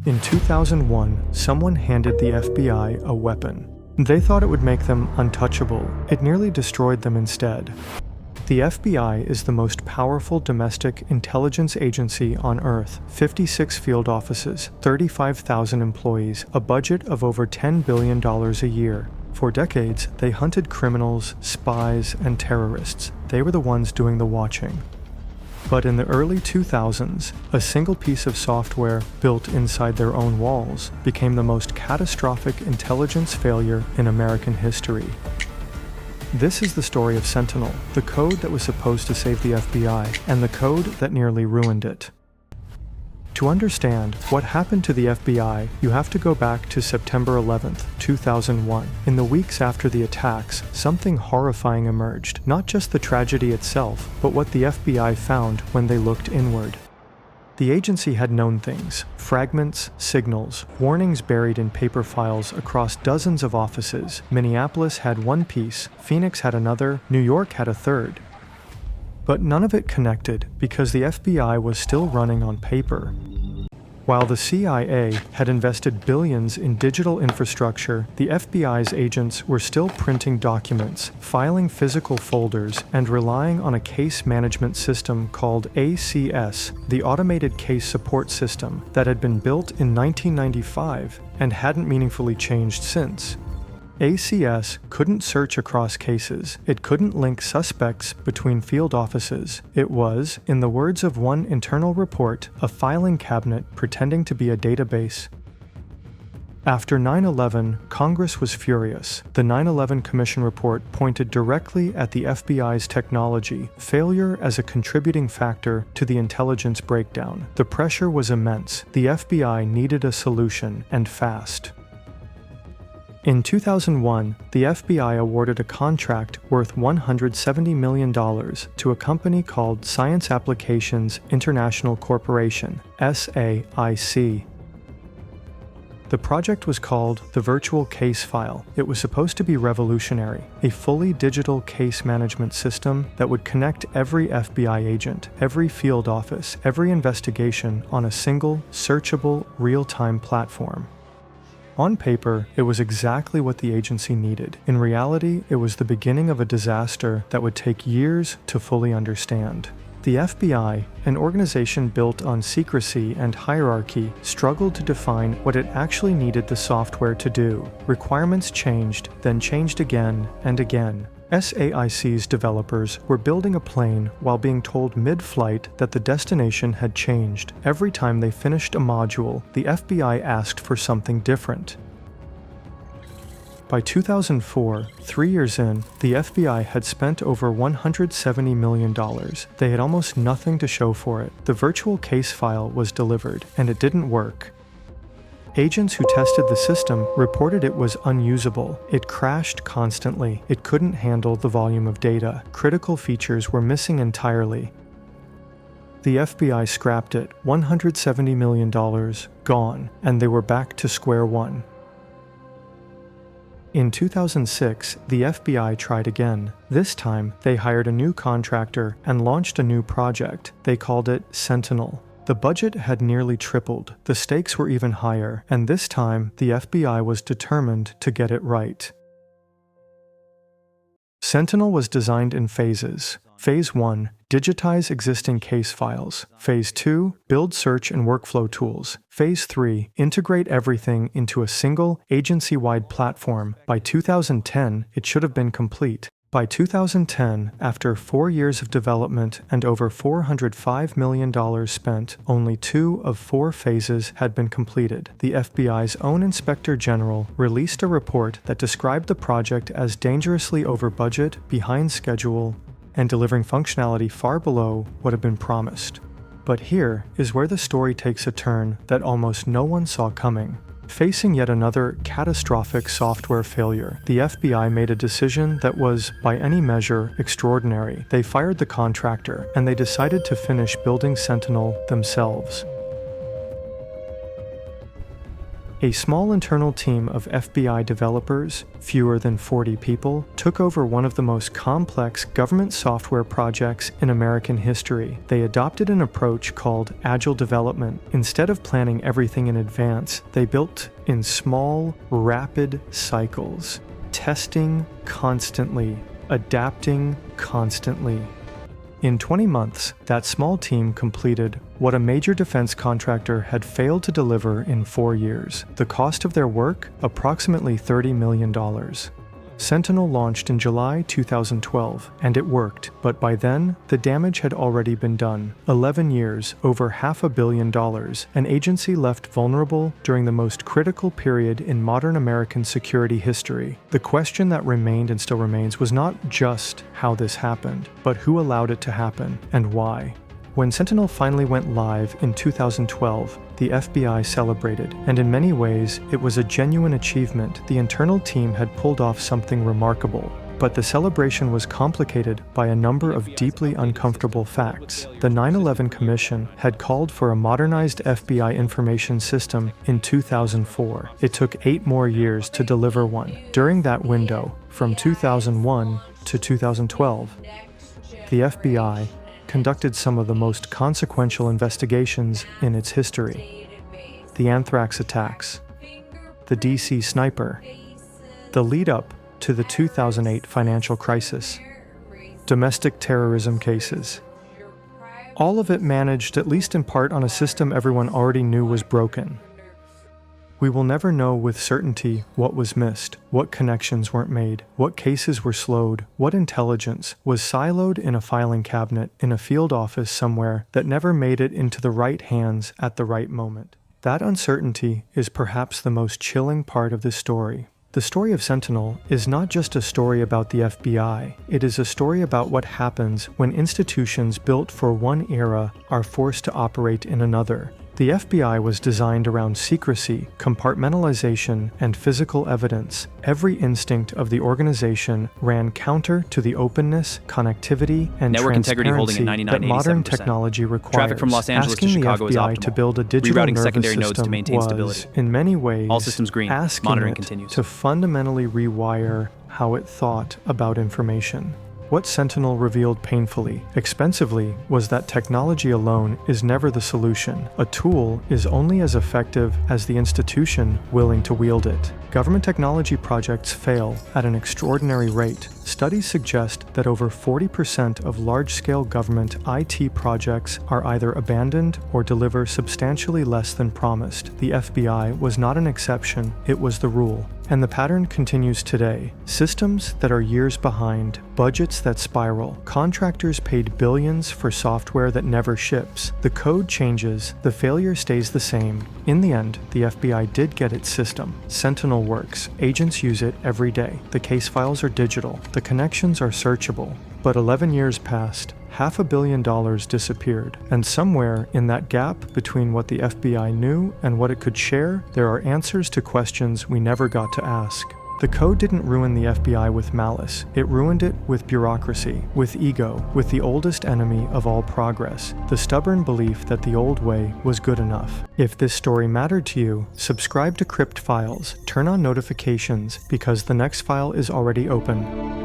In 2001, someone handed the FBI a weapon. They thought it would make them untouchable. It nearly destroyed them instead. The FBI is the most powerful domestic intelligence agency on Earth. 56 field offices, 35,000 employees, a budget of over $10 billion a year. For decades, they hunted criminals, spies, and terrorists. They were the ones doing the watching. But in the early 2000s, a single piece of software built inside their own walls became the most catastrophic intelligence failure in American history. This is the story of Sentinel, the code that was supposed to save the FBI, and the code that nearly ruined it. To understand what happened to the FBI, you have to go back to September 11th, 2001. In the weeks after the attacks, something horrifying emerged. Not just the tragedy itself, but what the FBI found when they looked inward. The agency had known things: fragments, signals, warnings buried in paper files across dozens of offices. Minneapolis had one piece, Phoenix had another, New York had a third. But none of it connected because the FBI was still running on paper. While the CIA had invested billions in digital infrastructure, the FBI's agents were still printing documents, filing physical folders, and relying on a case management system called ACS, the Automated Case Support System, that had been built in 1995 and hadn't meaningfully changed since. ACS couldn't search across cases. It couldn't link suspects between field offices. It was, in the words of one internal report, a filing cabinet pretending to be a database. After 9/11, Congress was furious. The 9/11 Commission report pointed directly at the FBI's technology, failure as a contributing factor to the intelligence breakdown. The pressure was immense. The FBI needed a solution, and fast. In 2001, the FBI awarded a contract worth $170 million to a company called Science Applications International Corporation, SAIC. The project was called the Virtual Case File. It was supposed to be revolutionary, a fully digital case management system that would connect every FBI agent, every field office, every investigation on a single, searchable, real-time platform. On paper, it was exactly what the agency needed. In reality, it was the beginning of a disaster that would take years to fully understand. The FBI, an organization built on secrecy and hierarchy, struggled to define what it actually needed the software to do. Requirements changed, then changed again and again. SAIC's developers were building a plane while being told mid-flight that the destination had changed. Every time they finished a module, the FBI asked for something different. By 2004, 3 years in, the FBI had spent over $170 million. They had almost nothing to show for it. The virtual case file was delivered, and it didn't work. Agents who tested the system reported it was unusable. It crashed constantly. It couldn't handle the volume of data. Critical features were missing entirely. The FBI scrapped it. $170 million gone, and they were back to square one. In 2006, the FBI tried again. This time, they hired a new contractor and launched a new project. They called it Sentinel. The budget had nearly tripled, the stakes were even higher, and this time the FBI was determined to get it right. Sentinel was designed in phases. Phase 1, digitize existing case files. Phase 2, build search and workflow tools. Phase 3, integrate everything into a single, agency-wide platform. By 2010, it should have been complete. By 2010, after 4 years of development and over $405 million spent, only 2 of 4 phases had been completed. The FBI's own Inspector General released a report that described the project as dangerously over budget, behind schedule, and delivering functionality far below what had been promised. But here is where the story takes a turn that almost no one saw coming. Facing yet another catastrophic software failure, the FBI made a decision that was, by any measure, extraordinary. They fired the contractor, and they decided to finish building Sentinel themselves. A small internal team of FBI developers, fewer than 40 people, took over one of the most complex government software projects in American history. They adopted an approach called agile development. Instead of planning everything in advance, they built in small, rapid cycles, testing constantly, adapting constantly. In 20 months, that small team completed what a major defense contractor had failed to deliver in 4 years. The cost of their work? Approximately $30 million. Sentinel launched in July 2012, and it worked, but by then, the damage had already been done. 11 years, over $500 million, an agency left vulnerable during the most critical period in modern American security history. The question that remained and still remains was not just how this happened, but who allowed it to happen, and why. When Sentinel finally went live in 2012, the FBI celebrated, and in many ways, it was a genuine achievement. The internal team had pulled off something remarkable. But the celebration was complicated by a number of deeply uncomfortable facts. The 9/11 Commission had called for a modernized FBI information system in 2004. It took 8 more years to deliver one. During that window, from 2001 to 2012, the FBI conducted some of the most consequential investigations in its history. The anthrax attacks, the DC sniper, the lead-up to the 2008 financial crisis, domestic terrorism cases. All of it managed, at least in part, on a system everyone already knew was broken. We will never know with certainty what was missed, what connections weren't made, what cases were slowed, what intelligence was siloed in a filing cabinet in a field office somewhere that never made it into the right hands at the right moment. That uncertainty is perhaps the most chilling part of this story. The story of Sentinel is not just a story about the FBI, it is a story about what happens when institutions built for one era are forced to operate in another. The FBI was designed around secrecy, compartmentalization, and physical evidence. Every instinct of the organization ran counter to the openness, connectivity, and network integrity holding at transparency that modern technology requires. Traffic from Los Angeles to Chicago is Asking the FBI optimal. to build a digital Rerouting nervous secondary system nodes to maintain was, stability. in many ways, All systems green. asking Monitoring it continues. to fundamentally rewire how it thought about information. What Sentinel revealed painfully, expensively, was that technology alone is never the solution. A tool is only as effective as the institution willing to wield it. Government technology projects fail at an extraordinary rate. Studies suggest that over 40% of large-scale government IT projects are either abandoned or deliver substantially less than promised. The FBI was not an exception, it was the rule. And the pattern continues today. Systems that are years behind, budgets that spiral, contractors paid billions for software that never ships. The code changes, the failure stays the same. In the end, the FBI did get its system. Sentinel works. Agents use it every day. The case files are digital. The connections are searchable. But 11 years passed. $500 million disappeared, and somewhere in that gap between what the FBI knew and what it could share, there are answers to questions we never got to ask. The code didn't ruin the FBI with malice. It ruined it with bureaucracy, with ego, with the oldest enemy of all progress, the stubborn belief that the old way was good enough. If this story mattered to you, subscribe to Crypt Files, turn on notifications, because the next file is already open.